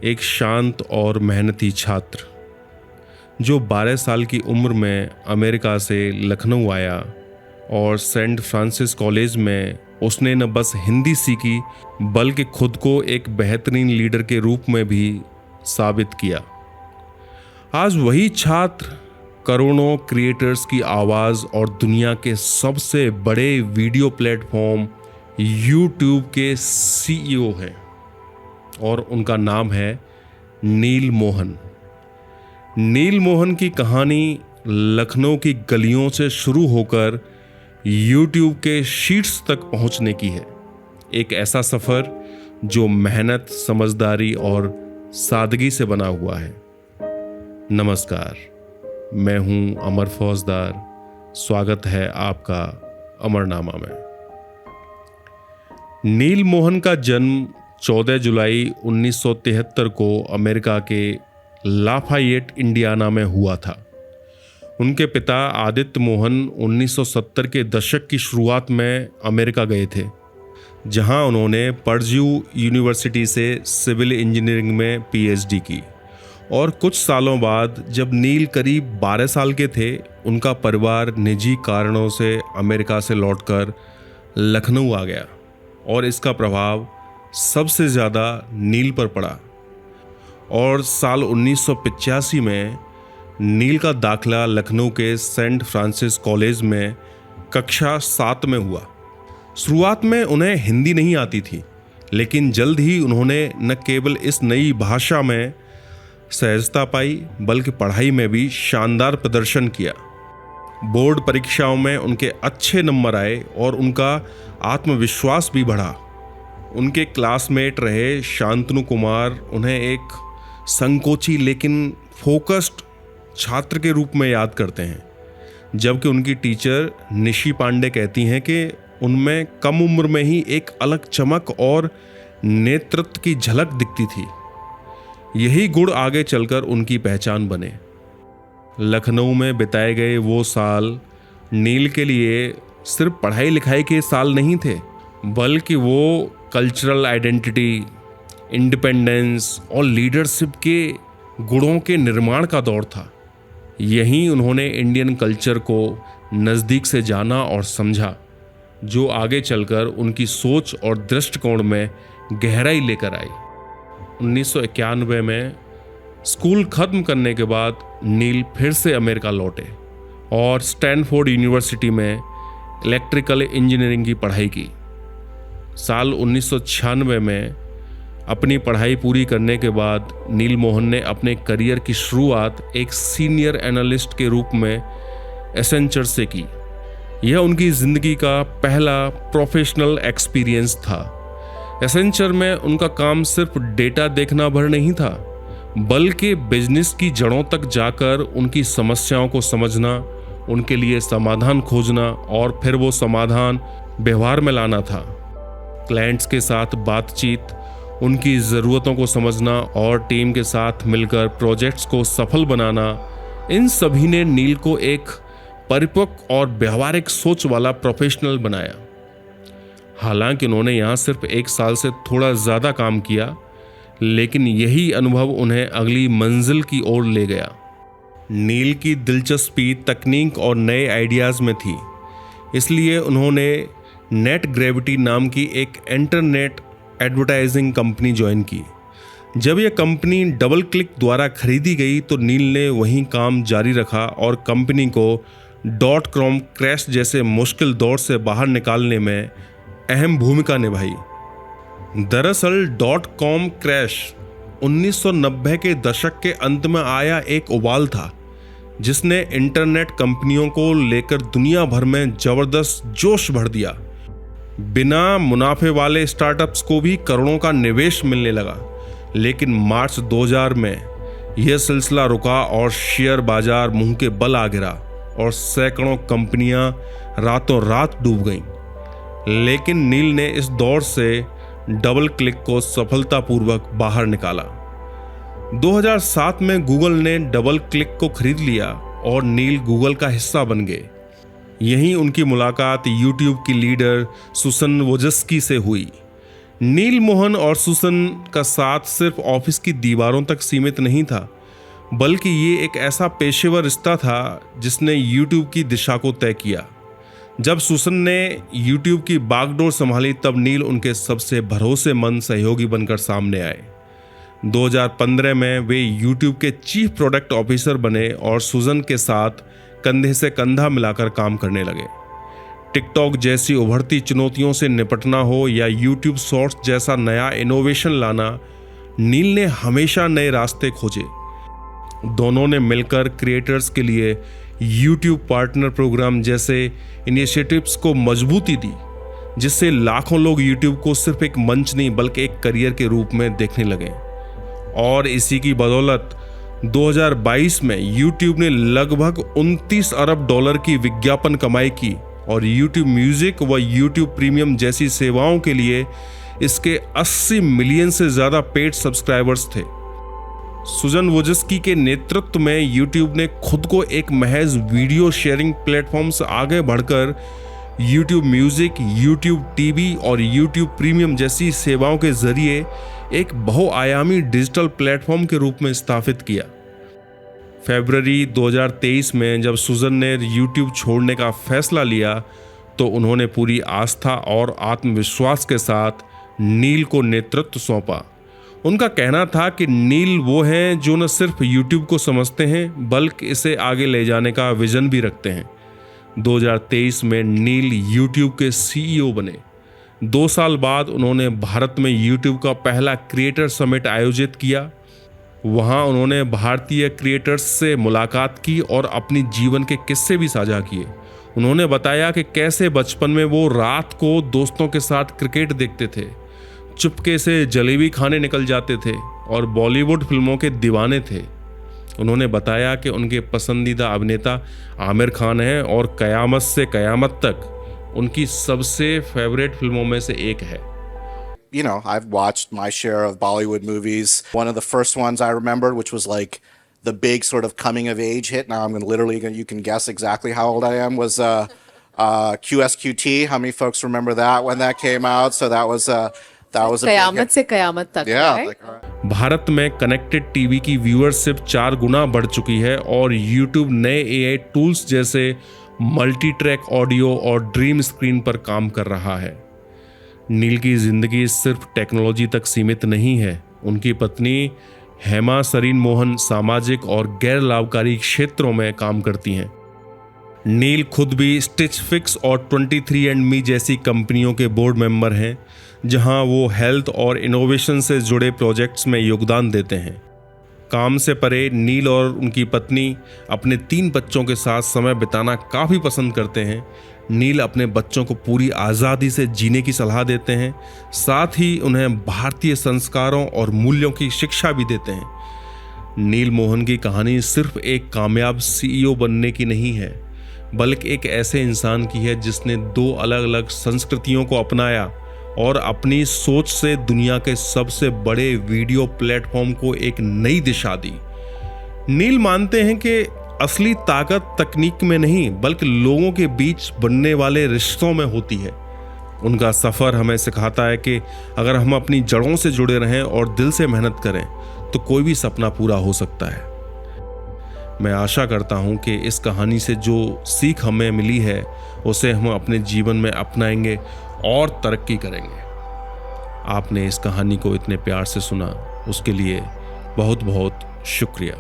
एक शांत और मेहनती छात्र जो 12 साल की उम्र में अमेरिका से लखनऊ आया और सेंट फ्रांसिस कॉलेज में उसने न बस हिंदी सीखी बल्कि खुद को एक बेहतरीन लीडर के रूप में भी साबित किया। आज वही छात्र करोड़ों क्रिएटर्स की आवाज़ और दुनिया के सबसे बड़े वीडियो प्लेटफॉर्म YouTube के CEO हैं और उनका नाम है नील मोहन। नील मोहन की कहानी लखनऊ की गलियों से शुरू होकर YouTube के शीट्स तक पहुंचने की है। एक ऐसा सफ़र जो मेहनत, समझदारी और सादगी से बना हुआ है। नमस्कार, मैं हूं अमर फौजदार। स्वागत है आपका अमरनामा में। नील मोहन का जन्म 14 जुलाई 1973 को अमेरिका के लाफायेट, इंडियाना में हुआ था। उनके पिता आदित्य मोहन 1970 के दशक की शुरुआत में अमेरिका गए थे, जहां उन्होंने पर्ड्यू यूनिवर्सिटी से सिविल इंजीनियरिंग में PhD की और कुछ सालों बाद जब नील करीब 12 साल के थे, उनका परिवार निजी कारणों से अमेरिका से लौटकर लखनऊ आ गया और इसका प्रभाव सबसे ज़्यादा नील पर पड़ा। और साल 1985 में नील का दाखिला लखनऊ के सेंट फ्रांसिस कॉलेज में कक्षा 7 में हुआ। शुरुआत में उन्हें हिंदी नहीं आती थी, लेकिन जल्द ही उन्होंने न केवल इस नई भाषा में सहजता पाई बल्कि पढ़ाई में भी शानदार प्रदर्शन किया। बोर्ड परीक्षाओं में उनके अच्छे नंबर आए और उनका आत्मविश्वास भी बढ़ा। उनके क्लासमेट रहे शांतनु कुमार उन्हें एक संकोची लेकिन फोकस्ड छात्र के रूप में याद करते हैं, जबकि उनकी टीचर निशी पांडे कहती हैं कि उनमें कम उम्र में ही एक अलग चमक और नेतृत्व की झलक दिखती थी। यही गुण आगे चलकर उनकी पहचान बने। लखनऊ में बिताए गए वो साल नील के लिए सिर्फ पढ़ाई लिखाई के साल नहीं थे, बल्कि वो कल्चरल आइडेंटिटी, इंडिपेंडेंस और लीडरशिप के गुणों के निर्माण का दौर था। यहीं उन्होंने इंडियन कल्चर को नज़दीक से जाना और समझा, जो आगे चलकर उनकी सोच और दृष्टिकोण में गहराई लेकर आई। 1991 में स्कूल खत्म करने के बाद नील फिर से अमेरिका लौटे और स्टैनफोर्ड यूनिवर्सिटी में इलेक्ट्रिकल इंजीनियरिंग की पढ़ाई की। साल 1996 में अपनी पढ़ाई पूरी करने के बाद नील मोहन ने अपने करियर की शुरुआत एक सीनियर एनालिस्ट के रूप में एसेंचर से की। यह उनकी ज़िंदगी का पहला प्रोफेशनल एक्सपीरियंस था। एसेंचर में उनका काम सिर्फ डेटा देखना भर नहीं था, बल्कि बिजनेस की जड़ों तक जाकर उनकी समस्याओं को समझना, उनके लिए समाधान खोजना और फिर वो समाधान व्यवहार में लाना था। क्लाइंट्स के साथ बातचीत, उनकी ज़रूरतों को समझना और टीम के साथ मिलकर प्रोजेक्ट्स को सफल बनाना, इन सभी ने नील को एक परिपक्व और व्यवहारिक सोच वाला प्रोफेशनल बनाया। हालांकि उन्होंने यहाँ सिर्फ 1 साल से थोड़ा ज़्यादा काम किया, लेकिन यही अनुभव उन्हें अगली मंजिल की ओर ले गया। नील की दिलचस्पी तकनीक और नए आइडियाज़ में थी, इसलिए उन्होंने नेट ग्रेविटी नाम की एक इंटरनेट एडवर्टाइजिंग कंपनी ज्वाइन की। जब यह कंपनी डबल क्लिक द्वारा खरीदी गई तो नील ने वहीं काम जारी रखा और कंपनी को .com क्रैश जैसे मुश्किल दौर से बाहर निकालने में अहम भूमिका निभाई। दरअसल .com क्रैश 1990 के दशक के अंत में आया एक उबाल था, जिसने इंटरनेट कंपनियों को लेकर दुनिया भर में जबरदस्त जोश भर दिया। बिना मुनाफे वाले स्टार्टअप्स को भी करोड़ों का निवेश मिलने लगा, लेकिन मार्च 2000 में यह सिलसिला रुका और शेयर बाजार मुंह के बल आ गिरा और सैकड़ों कंपनियां रातों रात डूब गईं। लेकिन नील ने इस दौर से डबल क्लिक को सफलतापूर्वक बाहर निकाला। 2007 में गूगल ने डबल क्लिक को खरीद लिया और नील गूगल का हिस्सा बन गए। यहीं उनकी मुलाकात यूट्यूब की लीडर सुसन वोजस्की से हुई। नील मोहन और सुसन का साथ सिर्फ ऑफिस की दीवारों तक सीमित नहीं था, बल्कि ये एक ऐसा पेशेवर रिश्ता था जिसने यूट्यूब की दिशा को तय किया। जब सुसन ने यूट्यूब की बागडोर संभाली तब नील उनके सबसे भरोसेमंद सहयोगी बनकर सामने आए। 2015 में वे यूट्यूब के चीफ प्रोडक्ट ऑफिसर बने और सुसन के साथ कंधे से कंधा मिलाकर काम करने लगे। टिकटॉक जैसी उभरती चुनौतियों से निपटना हो या यूट्यूब शॉर्ट्स जैसा नया इनोवेशन लाना, नील ने हमेशा नए रास्ते खोजे। दोनों ने मिलकर क्रिएटर्स के लिए यूट्यूब पार्टनर प्रोग्राम जैसे इनिशिएटिव्स को मजबूती दी, जिससे लाखों लोग यूट्यूब को सिर्फ एक मंच नहीं बल्कि एक करियर के रूप में देखने लगे। और इसी की बदौलत 2022 में यूट्यूब ने लगभग 29 अरब डॉलर की विज्ञापन कमाई की और यूट्यूब म्यूजिक व यूट्यूब प्रीमियम जैसी सेवाओं के लिए इसके 80 मिलियन से ज़्यादा पेड सब्सक्राइबर्स थे। सुजन वोजस्की के नेतृत्व में यूट्यूब ने खुद को एक महज वीडियो शेयरिंग प्लेटफॉर्म से आगे बढ़कर यूट्यूब म्यूजिक, यूट्यूब टीवी और यूट्यूब प्रीमियम जैसी सेवाओं के जरिए एक बहुआयामी डिजिटल प्लेटफॉर्म के रूप में स्थापित किया। फरवरी 2023 में जब सुजन ने यूट्यूब छोड़ने का फैसला लिया तो उन्होंने पूरी आस्था और आत्मविश्वास के साथ नील को नेतृत्व सौंपा। उनका कहना था कि नील वो हैं जो न सिर्फ यूट्यूब को समझते हैं बल्कि इसे आगे ले जाने का विजन भी रखते हैं। 2023 में नील यूट्यूब के सीईओ बने। 2 साल बाद उन्होंने भारत में यूट्यूब का पहला क्रिएटर समिट आयोजित किया। वहां उन्होंने भारतीय क्रिएटर्स से मुलाकात की और अपनी जीवन के किस्से भी साझा किए। उन्होंने बताया कि कैसे बचपन में वो रात को दोस्तों के साथ क्रिकेट देखते थे, चुपके से जलेबी खाने निकल जाते थे और बॉलीवुड फिल्मों के दीवाने थे। उन्होंने बताया कि उनके पसंदीदा अभिनेता आमिर खान हैं और कयामत से कयामत तक उनकी सबसे फेवरेट फिल्मों में से एक है। You know, I've watched my share of Bollywood movies. One of the first ones I remembered, which was like the big sort of coming of age hit. Now I'm going to literally, you can guess exactly how old I am, was QSQT. How many folks remember that when that came out? So that was a कयामत से कयामत तक। yeah, Bharat में connected TV की viewership 4 गुना बढ़ चुकी है और YouTube नए AI tools जैसे मल्टी ट्रैक ऑडियो और ड्रीम स्क्रीन पर काम कर रहा है। नील की जिंदगी सिर्फ टेक्नोलॉजी तक सीमित नहीं है। उनकी पत्नी हेमा सरीन मोहन सामाजिक और गैर लाभकारी क्षेत्रों में काम करती हैं। नील खुद भी स्टिच फिक्स और 23andMe जैसी कंपनियों के बोर्ड मेंबर हैं, जहां वो हेल्थ और इनोवेशन से जुड़े प्रोजेक्ट्स में योगदान देते हैं। काम से परे नील और उनकी पत्नी अपने 3 बच्चों के साथ समय बिताना काफ़ी पसंद करते हैं। नील अपने बच्चों को पूरी आज़ादी से जीने की सलाह देते हैं, साथ ही उन्हें भारतीय संस्कारों और मूल्यों की शिक्षा भी देते हैं। नील मोहन की कहानी सिर्फ एक कामयाब सीईओ बनने की नहीं है, बल्कि एक ऐसे इंसान की है जिसने 2 अलग अलग संस्कृतियों को अपनाया और अपनी सोच से दुनिया के सबसे बड़े वीडियो प्लेटफॉर्म को एक नई दिशा दी। नील मानते हैं कि असली ताकत तकनीक में नहीं बल्कि लोगों के बीच बनने वाले रिश्तों में होती है। उनका सफ़र हमें सिखाता है कि अगर हम अपनी जड़ों से जुड़े रहें और दिल से मेहनत करें तो कोई भी सपना पूरा हो सकता है। मैं आशा करता हूं कि इस कहानी से जो सीख हमें मिली है उसे हम अपने जीवन में अपनाएंगे और तरक्की करेंगे। आपने इस कहानी को इतने प्यार से सुना, उसके लिए बहुत बहुत शुक्रिया।